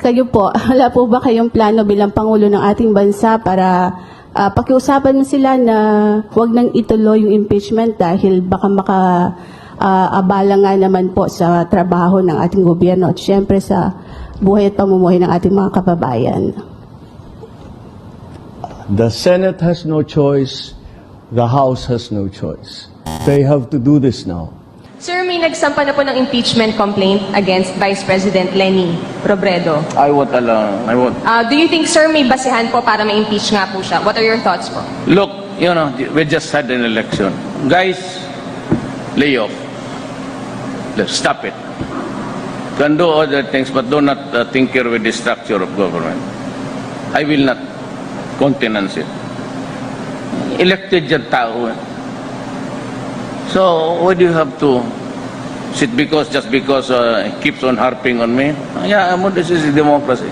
kayo po, wala po ba kayong plano bilang Pangulo ng ating bansa para pakiusapan mo sila na huwag nang ituloy yung impeachment dahil baka abala nga naman po sa trabaho ng ating gobyerno at syempre sa buhay at pamumuhay ng ating mga kababayan? The Senate has no choice. The House has no choice. They have to do this now. Sir, may nagsampa na po ng impeachment complaint against Vice President Leni Robredo. I won't allow. I won't. Do you think, sir, may basihan po para ma-impeach nga po siya? What are your thoughts po? Look, you know, we just had an election. Guys, lay off. Let's stop it. Can do other things, but do not tinker with the structure of government. I will not countenance it. Elected yung tao. So, why do you have to sit just because he keeps on harping on me? Yeah, this is democracy.